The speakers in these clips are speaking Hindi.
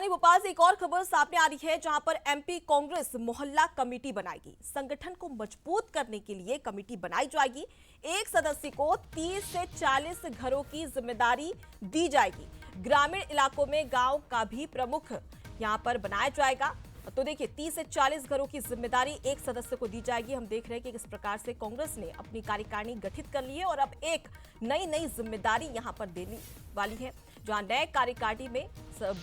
राजधानी भोपाल से एक और खबर सामने आ रही है, जहां पर एमपी कांग्रेस मोहल्ला कमेटी बनाएगी। संगठन को मजबूत करने के लिए कमेटी बनाई जाएगी। एक सदस्य को 30 से 40 घरों की जिम्मेदारी दी जाएगी। ग्रामीण इलाकों में गांव का भी प्रमुख यहां पर बनाया जाएगा। तो देखिए, 30 से 40 घरों की जिम्मेदारी एक सदस्य को दी जाएगी। हम देख रहे हैं कि किस प्रकार से कांग्रेस ने अपनी कार्यकारिणी गठित कर ली है और अब एक नई जिम्मेदारी यहां पर देने वाली है, जहां नए कार्यकारिणी में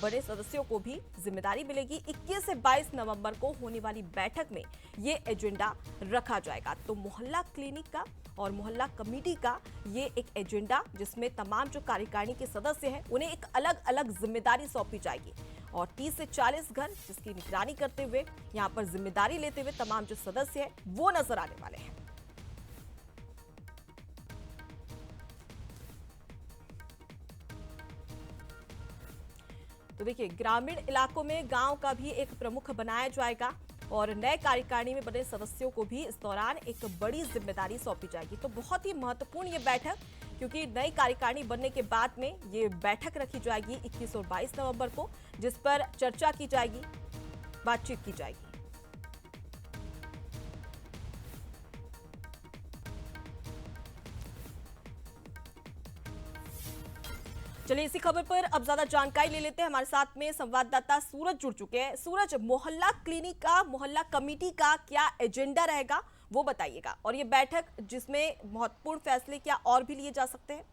बड़े सदस्यों को भी जिम्मेदारी मिलेगी। 21 से 22 नवंबर को होने वाली बैठक में ये एजेंडा रखा जाएगा। तो मोहल्ला क्लिनिक का और मोहल्ला कमेटी का ये एक एजेंडा, जिसमें तमाम जो कार्यकारिणी के सदस्य हैं उन्हें एक अलग अलग जिम्मेदारी सौंपी जाएगी और 30 से 40 घर जिसकी निगरानी करते हुए, यहां पर जिम्मेदारी लेते हुए तमाम जो सदस्य हैं वो नजर आने वाले हैं। तो देखिए, ग्रामीण इलाकों में गांव का भी एक प्रमुख बनाया जाएगा और नए कार्यकारिणी में बने सदस्यों को भी इस दौरान एक बड़ी जिम्मेदारी सौंपी जाएगी। तो बहुत ही महत्वपूर्ण ये बैठक, क्योंकि नई कार्यकारिणी बनने के बाद में ये बैठक रखी जाएगी 21 और 22 नवंबर को, जिस पर चर्चा की जाएगी, बातचीत की जाएगी। चलिए, इसी खबर पर अब ज्यादा जानकारी ले लेते हैं। हमारे साथ में संवाददाता सूरज जुड़ चुके हैं। सूरज, मोहल्ला क्लिनिक का, मोहल्ला कमेटी का क्या एजेंडा रहेगा वो बताइएगा, और ये बैठक जिसमें महत्वपूर्ण फैसले क्या और भी लिए जा सकते हैं?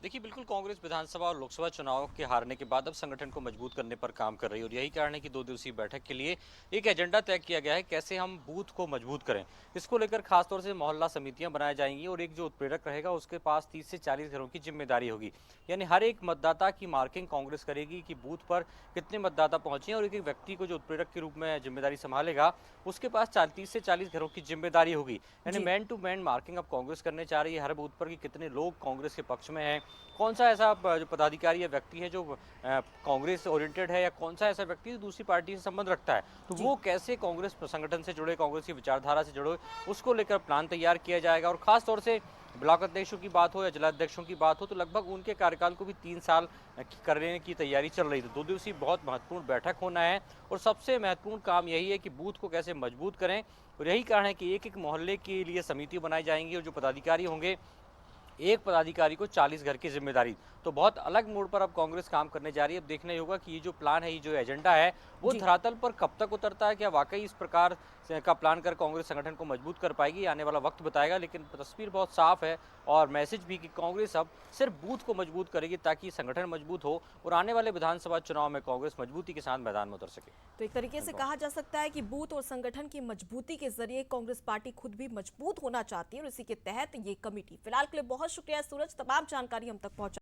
देखिए, बिल्कुल कांग्रेस विधानसभा और लोकसभा चुनाव के हारने के बाद अब संगठन को मजबूत करने पर काम कर रही है और यही कारण है कि 2 दिवसीय बैठक के लिए एक एजेंडा तय किया गया है, कैसे हम बूथ को मजबूत करें। इसको लेकर खासतौर से मोहल्ला समितियां बनाई जाएंगी और एक जो उत्प्रेरक रहेगा उसके पास 30 से 40 घरों की जिम्मेदारी होगी। यानी हर एक मतदाता की मार्किंग कांग्रेस करेगी कि बूथ पर कितने मतदाता पहुंचे और एक एक व्यक्ति को जो उत्प्रेरक के रूप में जिम्मेदारी संभालेगा उसके पास 30 से 40 घरों की जिम्मेदारी होगी। यानी मैन टू मैन मार्किंग अब कांग्रेस करने चाह रही है हर बूथ पर कि कितने लोग कांग्रेस के पक्ष में हैं, कौन सा ऐसा जो पदाधिकारी या व्यक्ति है जो कांग्रेस ओरिएंटेड है, या कौन सा ऐसा व्यक्ति जो दूसरी पार्टी से संबंध रखता है, तो वो कैसे कांग्रेस संगठन से जुड़े, कांग्रेस की विचारधारा से जुड़े, उसको लेकर प्लान तैयार किया जाएगा। और खास तौर से ब्लॉक अध्यक्षों की बात हो या जिलाध्यक्षों की बात हो, तो लगभग उनके कार्यकाल को भी 3 साल करने की तैयारी चल रही थी। 2 दिवसीय बहुत महत्वपूर्ण बैठक होना है और सबसे महत्वपूर्ण काम यही है कि बूथ को कैसे मजबूत करें। और यही कारण है कि एक एक मोहल्ले के लिए समिति बनाई जाएंगी और जो पदाधिकारी होंगे, एक पदाधिकारी को 40 घर की जिम्मेदारी। तो बहुत अलग मोड़ पर अब कांग्रेस काम करने जा रही है। अब देखना ही होगा कि ये जो प्लान है, ये जो एजेंडा है, वो धरातल पर कब तक उतरता है। क्या वाकई इस प्रकार का प्लान कर कांग्रेस संगठन को मजबूत कर पाएगी, आने वाला वक्त बताएगा। लेकिन तस्वीर बहुत साफ है और मैसेज भी कि कांग्रेस अब सिर्फ बूथ को मजबूत करेगी ताकि संगठन मजबूत हो और आने वाले विधानसभा चुनाव में कांग्रेस मजबूती के साथ मैदान में उतर सके। तो एक तरीके से कहा जा सकता है कि बूथ और संगठन की मजबूती के जरिए कांग्रेस पार्टी खुद भी मजबूत होना चाहती है और इसी के तहत ये कमेटी। फिलहाल के लिए बहुत शुक्रिया सूरज, तमाम जानकारी हम तक पहुंचा।